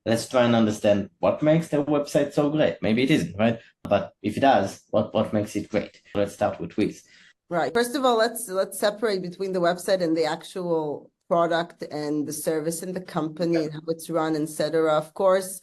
let's try and understand what makes their website so great. Maybe it isn't, right? But if it does, what makes it great? Let's start with Wiz. Right. First of all, let's separate between the website and the actual product and the service in the company and how it's run, etc. Of course,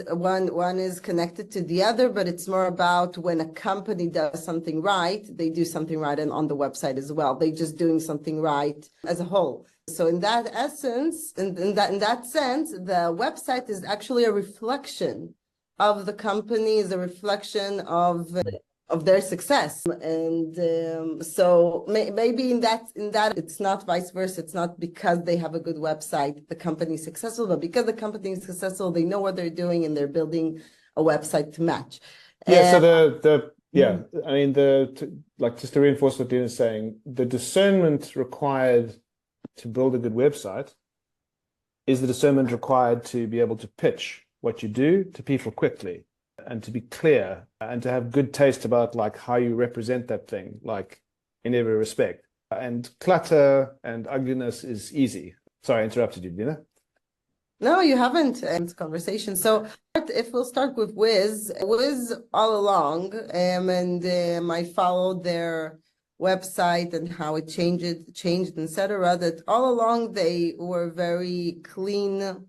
one is connected to the other, but it's more about when a company does something right, they do something right and on the website as well. They're just doing something right as a whole. So in that essence, in that sense, the website is actually a reflection of the company, is a reflection of their success. And so maybe in that it's not vice versa. It's not because they have a good website the company is successful, but because the company is successful, they know what they're doing and they're building a website to match. Yeah, so I mean, like, just to reinforce what Dina is saying, the discernment required to build a good website is the discernment required to be able to pitch what you do to people quickly, and to be clear, and to have good taste about like how you represent that thing, like in every respect. And clutter and ugliness is easy. Sorry, I interrupted you, Dina. No, you haven't. It's conversation. So if we'll start with Wiz all along, and I followed their website and how it changed, etc. That all along they were very clean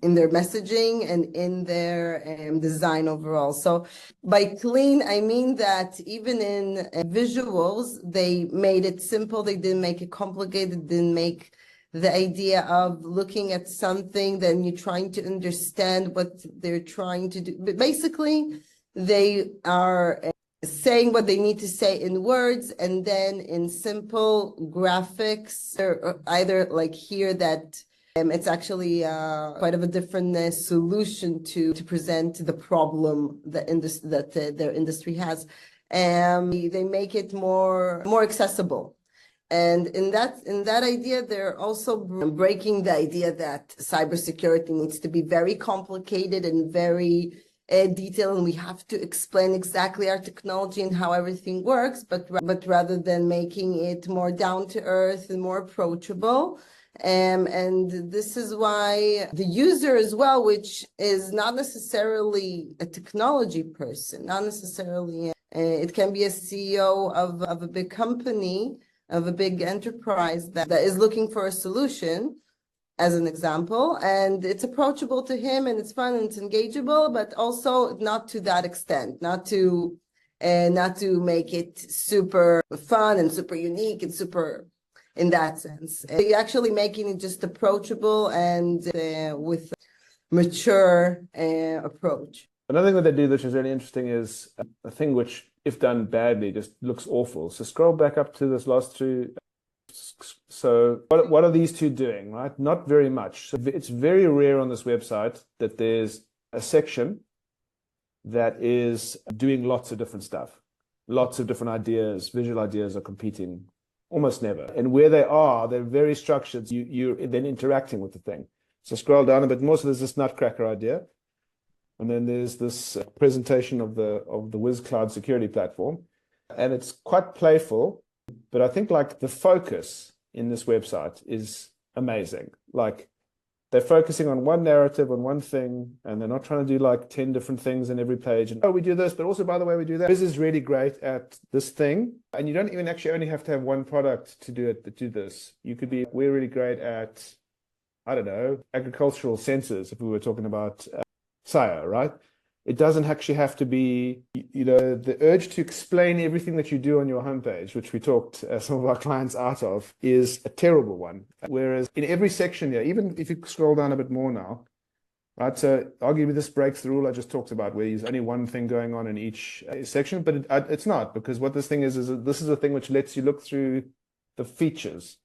in their messaging and in their design overall. So by clean, I mean that even in visuals, they made it simple. They didn't make it complicated, didn't make the idea of looking at something, then you're trying to understand what they're trying to do. But basically, they are saying what they need to say in words, and then in simple graphics, or either like here that it's actually quite of a different solution to present the problem that their industry has. They make it more accessible. And in that idea, they're also breaking the idea that cybersecurity needs to be very complicated and very detailed, and we have to explain exactly our technology and how everything works, but rather than making it more down to earth and more approachable. And this is why the user as well, which is not necessarily a technology person, not necessarily, it can be a CEO of a big company, of a big enterprise that is looking for a solution, as an example, and it's approachable to him and it's fun and it's engageable, but also not to that extent, not to make it super fun and super unique and super in that sense. You're actually making it just approachable and with mature approach. Another thing that they do, which is really interesting, is a thing which, if done badly, just looks awful. So scroll back up to this last two. So what are these two doing, right? Not very much. So it's very rare on this website that there's a section that is doing lots of different stuff. Lots of different ideas, visual ideas are competing. Almost never. And where they are, they're very structured. You're then interacting with the thing. So scroll down a bit more. So there's this Nutcracker idea. And then there's this presentation of the Wiz Cloud security platform. And it's quite playful, but I think like the focus in this website is amazing. Like they're focusing on one narrative, on one thing, and they're not trying to do like 10 different things in every page. And, oh, we do this, but also, by the way, we do that. Wiz is really great at this thing. And you don't even actually only have to have one product to do it, to do this. You could be, we're really great at, I don't know, agricultural sensors, if we were talking about SIA, right? It doesn't actually have to be, the urge to explain everything that you do on your homepage, which we talked some of our clients out of, is a terrible one. Whereas in every section here, even if you scroll down a bit more now, right? So I'll give you this breakthrough rule I just talked about, where there's only one thing going on in each section, but it's not, because what this thing is this is a thing which lets you look through the features,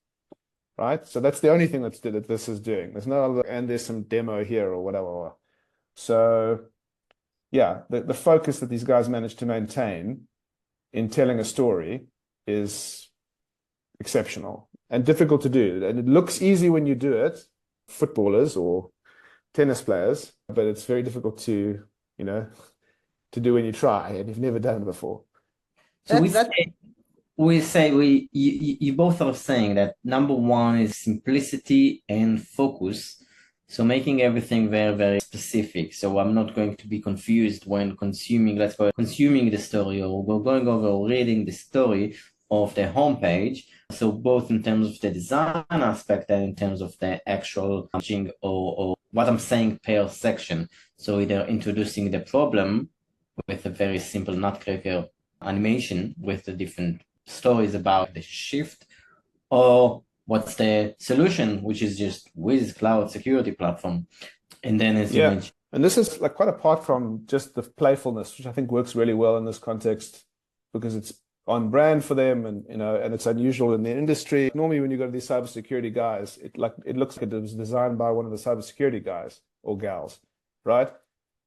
right? So that's the only thing that this is doing. There's no other, and there's some demo here or whatever. So yeah, the focus that these guys managed to maintain in telling a story is exceptional and difficult to do. And it looks easy when you do it, footballers or tennis players, but it's very difficult to do when you try and you've never done it before. So you both are saying that number one is simplicity and focus. So making everything very, very specific. So I'm not going to be confused when consuming, let's go consuming the story, or we're going over or reading the story of the homepage. So both in terms of the design aspect and in terms of the actual messaging or what I'm saying per section. So either introducing the problem with a very simple nutcracker animation with the different stories about the shift, or what's the solution, which is just Wiz Cloud Security Platform. And then as you mentioned, and this is like quite apart from just the playfulness, which I think works really well in this context because it's on brand for them, and and it's unusual in the industry. Normally, when you go to these cybersecurity guys, it looks like it was designed by one of the cybersecurity guys or gals, right?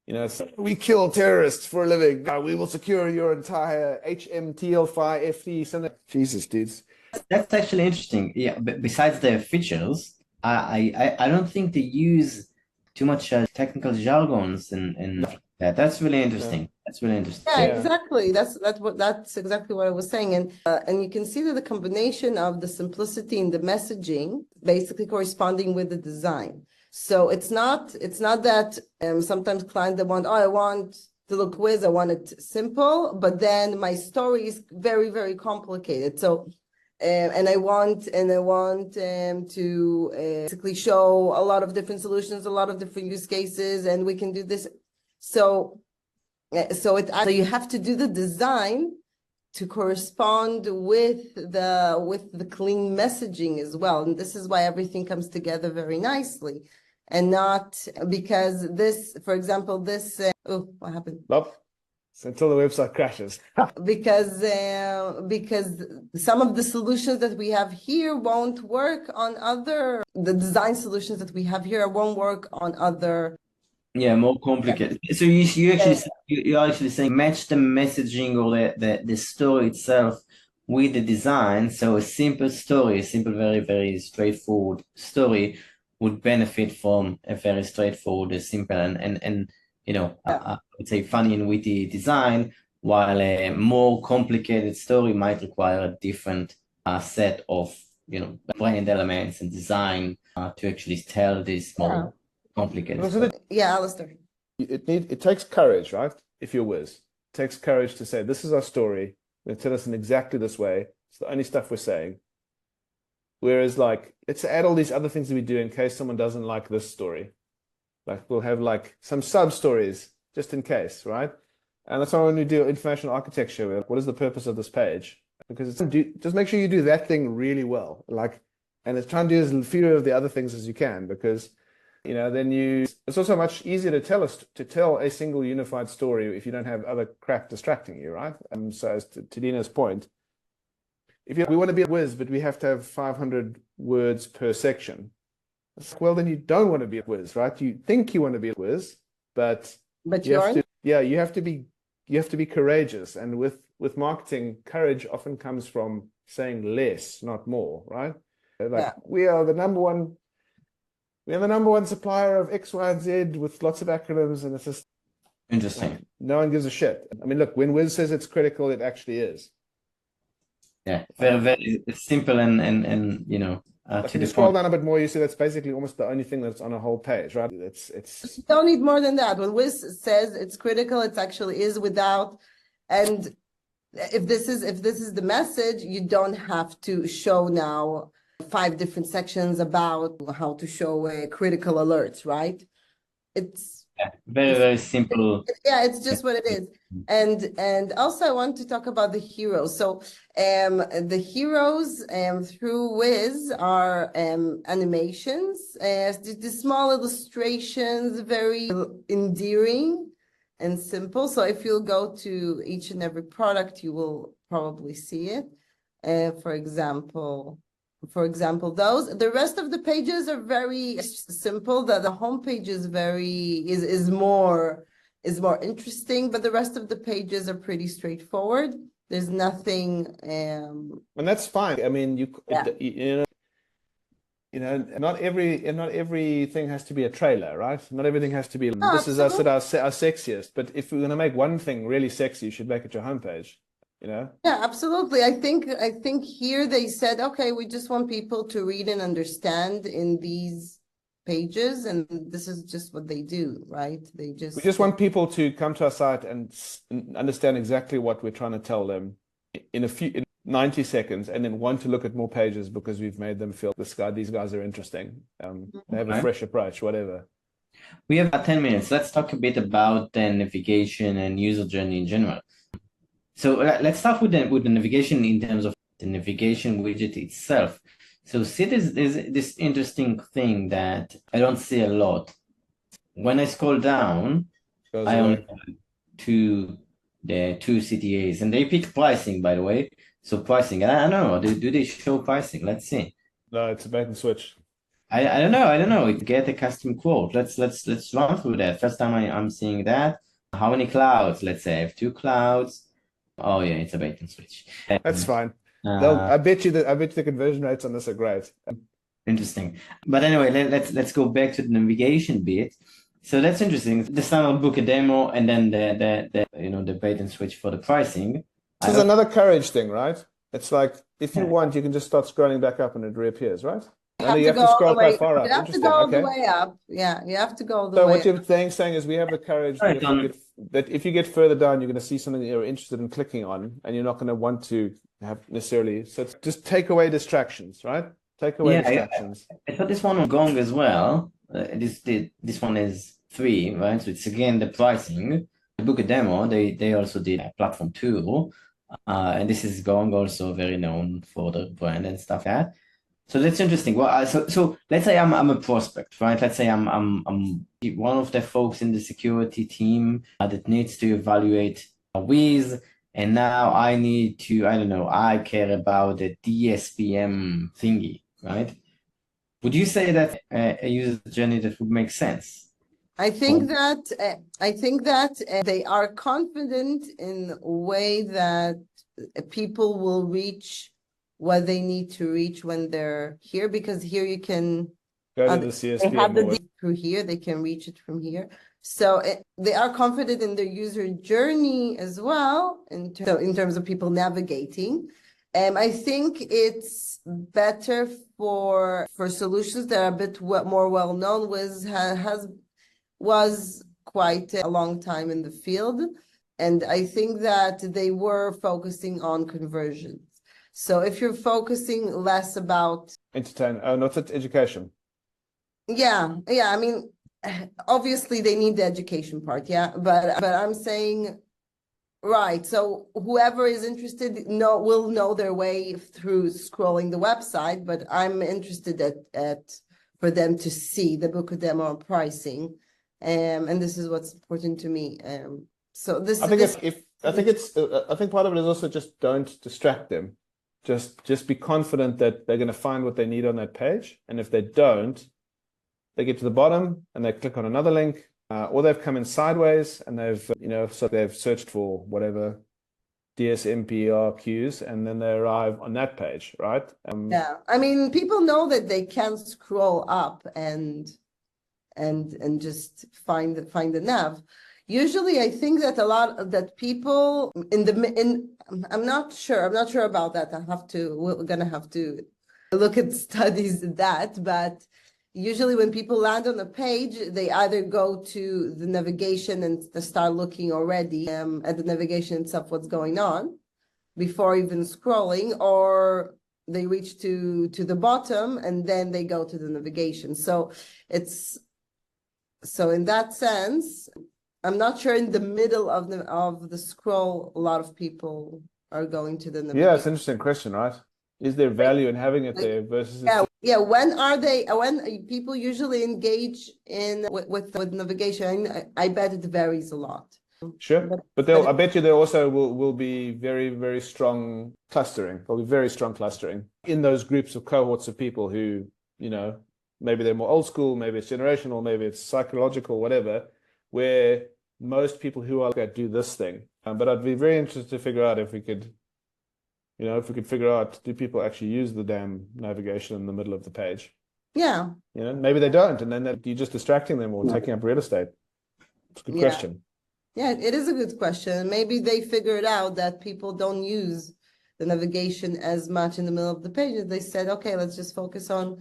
It's, we kill terrorists for a living. We will secure your entire HMTL5 FT. Something. Jesus, dudes. That's actually interesting. Yeah, but besides the features, I don't think they use too much technical jargons and that. That's really interesting. That's really interesting. Yeah, exactly. That's exactly what I was saying, and you can see that the combination of the simplicity in the messaging basically corresponding with the design. So it's not that sometimes clients they want, I want to look Wiz, I want it simple, but then my story is very, very complicated. So and I want to basically show a lot of different solutions, a lot of different use cases, and we can do this. So you have to do the design to correspond with the clean messaging as well, and this is why everything comes together very nicely, and not because this, for example, this. Oh, what happened? Nope. Until the website crashes. because some of the solutions that we have here won't work on the design solutions that we have here won't work on other. Yeah, more complicated. So you're actually saying match the messaging or the story itself with the design. So a simple story, a simple, very, very straightforward story would benefit from a very straightforward, simple and I would say funny and witty design, while a more complicated story might require a different set of brand elements and design to actually tell this more complicated story. Yeah, Alistair. It takes courage, right? If you're Wiz, it takes courage to say, this is our story. We're going to tell us in exactly this way. It's the only stuff we're saying. Whereas, like, let's add all these other things that we do in case someone doesn't like this story. Like, we'll have like some sub stories just in case, right? And that's why when we do information architecture, we're like, what is the purpose of this page? Because it's just make sure you do that thing really well. Like, and it's trying to do as few of the other things as you can, because then it's also much easier to tell a single unified story if you don't have other crap distracting you, right? So as to Dina's point, we want to be a Wiz, but we have to have 500 words per section. Well, then you don't want to be a Wiz, right? You think you want to be a Wiz, but you have to. Yeah, you have to be courageous, and with marketing, courage often comes from saying less, not more, right? Like we are the number one. We are the number one supplier of X, Y, and Z with lots of acronyms, and it's just interesting. No one gives a shit. I mean, look, when Wiz says it's critical, it actually is. Yeah, very, very simple and if you scroll down a bit more, you see that's basically almost the only thing that's on a whole page, right? It's you don't need more than that. When Wiz says it's critical, it actually is without. And if this is the message, you don't have to show now 5 different sections about how to show critical alerts, right? It's very, very simple. Yeah, it's just what it is. And also I want to talk about the heroes. So the heroes through Wiz are animations, the small illustrations, very endearing and simple. So if you'll go to each and every product, you will probably see it. For example, those. The rest of the pages are very simple. The home page is more interesting, but the rest of the pages are pretty straightforward. There's nothing and that's fine. I mean, not everything has to be a trailer, right? Not everything has to be this is us at our sexiest. But if we're going to make one thing really sexy, you should make it your homepage. Yeah, absolutely. I think here they said, okay, we just want people to read and understand in these pages, and this is just what they do, right? They We just want people to come to our site and understand exactly what we're trying to tell them in 90 seconds, and then want to look at more pages because we've made them feel these guys are interesting. They have a fresh approach, whatever. We have about 10 minutes. Let's talk a bit about the navigation and user journey in general. So let's start with the navigation in terms of the navigation widget itself. So see this interesting thing that I don't see a lot. When I scroll down, I only have the two CTAs, and they pick pricing, by the way. So pricing, I don't know. Do they show pricing? Let's see. No, it's a bait and switch. I don't know. Get a custom quote. Let's run through that. First time I'm seeing that. How many clouds? Let's say I have 2 clouds. Oh yeah, it's a bait and switch. That's fine. I bet you the conversion rates on this are great. Interesting. But anyway, let's go back to the navigation bit. So that's interesting. The standard book a demo, and then the bait and switch for the pricing. This is another courage thing, right? It's like if you want, you can just start scrolling back up and it reappears, right? You have to scroll quite far up. You have to go all the Okay. way up. Yeah, you have to go all the So way what you're saying is we have the courage that if you get further down, you're going to see something that you're interested in clicking on, and you're not going to want to have necessarily. So it's just take away distractions, right? Take away distractions. I thought this one was Gong as well. This one is 3, right? So it's again the pricing. The book a demo. They also did a platform too, and this is Gong, also very known for the brand and stuff like that. So that's interesting. Well, so let's say I'm a prospect, right? Let's say I'm one of the folks in the security team that needs to evaluate Wiz, and now I need to, I don't know, I care about the DSPM thingy, right? Would you say that a user journey that would make sense? I think that they are confident in a way that people will reach what they need to reach when they're here, because here you can go to the CSPM. They have the through here, they can reach it from here. So they are confident in their user journey as well, in terms of people navigating. I think it's better for solutions that are a bit more well known. Was quite a long time in the field, and I think that they were focusing on conversions. So if you're focusing less about not education. Yeah. I mean, obviously they need the education part, yeah. But I'm saying, right. So whoever is interested will know their way through scrolling the website. But I'm interested for them to see the book demo pricing, and this is what's important to me. So this. I think part of it is also just don't distract them. Just be confident that they're going to find what they need on that page. And if they don't, they get to the bottom and they click on another link, or they've come in sideways and they've searched for whatever DSMPRQs, and then they arrive on that page, right? Yeah, I mean, people know that they can scroll up and just find the nav. Usually, I think that that people I'm not sure about that. We're gonna have to look at studies that, but usually when people land on a page, they either go to the navigation and start looking already at the navigation itself, what's going on, before even scrolling, or they reach to the bottom and then they go to the navigation. So in that sense, I'm not sure in the middle of the scroll, a lot of people are going to the navigation. Yeah, it's an interesting question, right? Is there value in having it there versus? Yeah. When people usually engage with navigation? I bet it varies a lot. Sure, but I bet you there also will be very, very strong clustering. There'll be very strong clustering in those groups of cohorts of people who, maybe they're more old school, maybe it's generational, maybe it's psychological, whatever, where most people who are going to do this thing. But I'd be very interested to figure out if we could figure out, do people actually use the damn navigation in the middle of the page? Yeah. Maybe they don't, and then you're just distracting them or taking up real estate. It's a good question. Yeah, it is a good question. Maybe they figured out that people don't use the navigation as much in the middle of the page. They said, okay, let's just focus on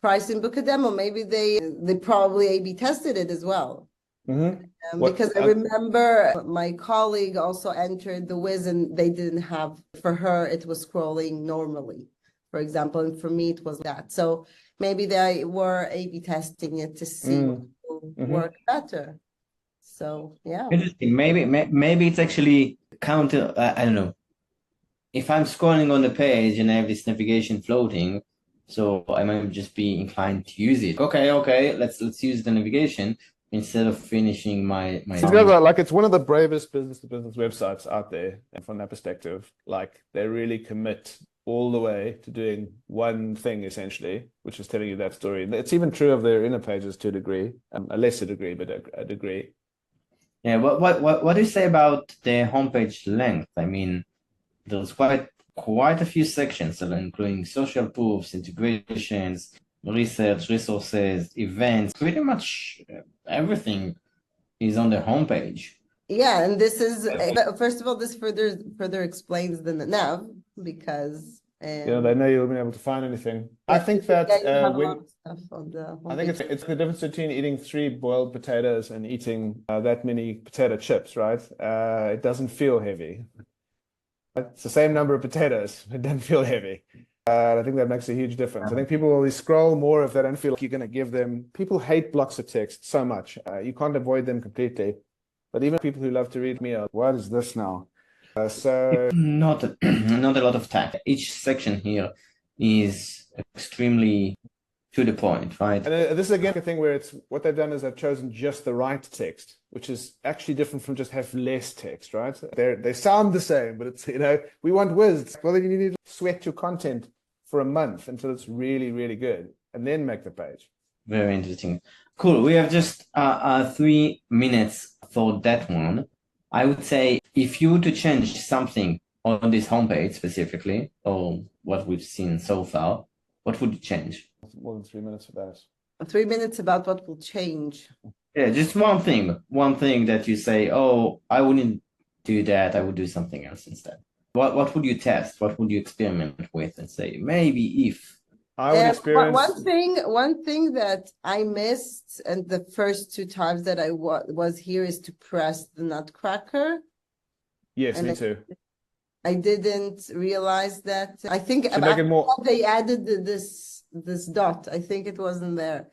pricing book a demo. Maybe they probably A/B tested it as well. Because I remember my colleague also entered the Wiz and they didn't have, for her, it was scrolling normally, for example, and for me it was that. So maybe they were A/B testing it to see what will work better. So yeah. Interesting. Maybe it's actually counter. I don't know. If I'm scrolling on the page and I have this navigation floating, so I might just be inclined to use it. Okay, let's use the navigation instead of finishing my. Like it's one of the bravest business-to-business websites out there, and from that perspective, like they really commit all the way to doing one thing essentially, which is telling you that story. And it's even true of their inner pages to a degree, a lesser degree, but a degree. Yeah. What do you say about the homepage length? I mean, there's quite a few sections, including social proofs, integrations, research, resources, events. Pretty much everything is on the homepage. Yeah, and this is first of all, this further explains the nav because they know you'll be able to find anything. I think that I think it's the difference between eating 3 boiled potatoes and eating that many potato chips, right? It doesn't feel heavy. It's the same number of potatoes. It doesn't feel heavy. I think that makes a huge difference. I think people will scroll more if they don't feel like you're going to give them. People hate blocks of text so much. You can't avoid them completely. But even people who love to read me are, what is this now? So not a lot of text. Each section here is extremely to the point, right? And this is again a thing where it's what they've done is they've chosen just the right text, which is actually different from just have less text, right? They sound the same, but it's, we want whiz. Well, then you need to sweat your content for a month until it's really, really good, and then make the page. Very interesting. Cool. We have just 3 minutes for that one. I would say if you were to change something on this homepage specifically, or what we've seen so far, what would you change? More than 3 minutes for that. 3 minutes about what will change. Yeah, just one thing that you say, oh, I wouldn't do that. I would do something else instead. What would you test? What would you experiment with and say, maybe if? I would experience one thing that I missed and the first 2 times that I was here is to press the nutcracker. Yes, me too. I didn't realize that. I think they added this dot. I think it wasn't there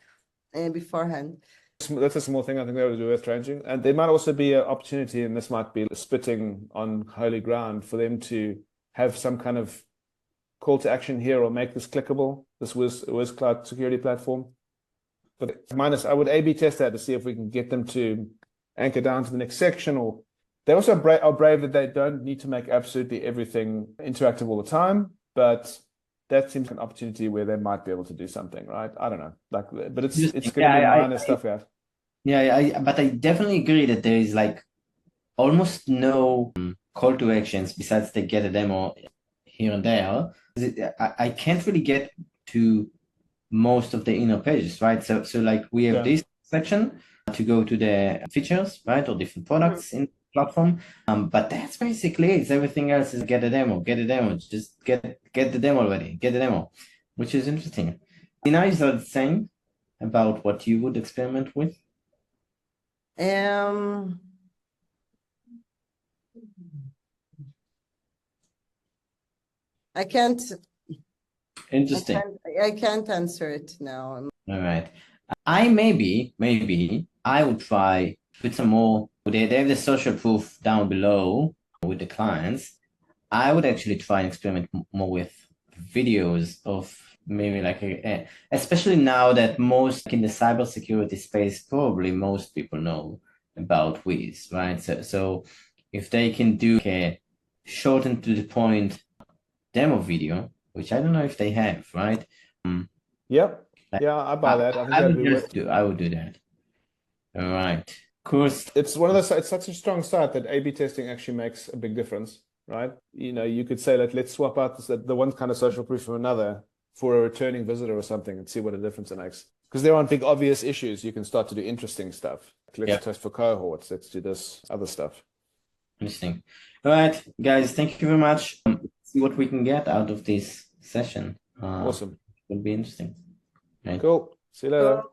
beforehand. That's a small thing I think that would be worth changing. And there might also be an opportunity, and this might be spitting on holy ground, for them to have some kind of call to action here or make this clickable. This was cloud security platform. But I would A/B test that to see if we can get them to anchor down to the next section. Or they also are brave that they don't need to make absolutely everything interactive all the time, but that seems an opportunity where they might be able to do something, right? I don't know, but it's going to be minor stuff. But I definitely agree that there is like almost no call to actions besides they get a demo here and there. I can't really get to most of the inner pages, right? So like we have this section to go to the features, right, or different products in the platform. But that's basically it. Everything else is get a demo. Just get the demo already. Get the demo, which is interesting. Dina, is that saying about what you would experiment with? I can't. Interesting. I can't answer it now. All right. Maybe I would try put some more. They have the social proof down below with the clients. I would actually try and experiment more with videos of maybe like especially now that most in the cybersecurity space, probably most people know about Wiz, right? So if they can do a short and to the point demo video, which I don't know if they have, right? Yep. Yeah, I buy that. I would do that. All right. Of course. It's one of those. It's such a strong start that A/B testing actually makes a big difference, right? You could say that let's swap out the one kind of social proof from another for a returning visitor or something and see what a difference it makes. Because there aren't big obvious issues. You can start to do interesting stuff. Let's test for cohorts. Let's do this other stuff. Interesting. All right, guys. Thank you very much. See what we can get out of this session. Awesome. It will be interesting. Cool. See you later. So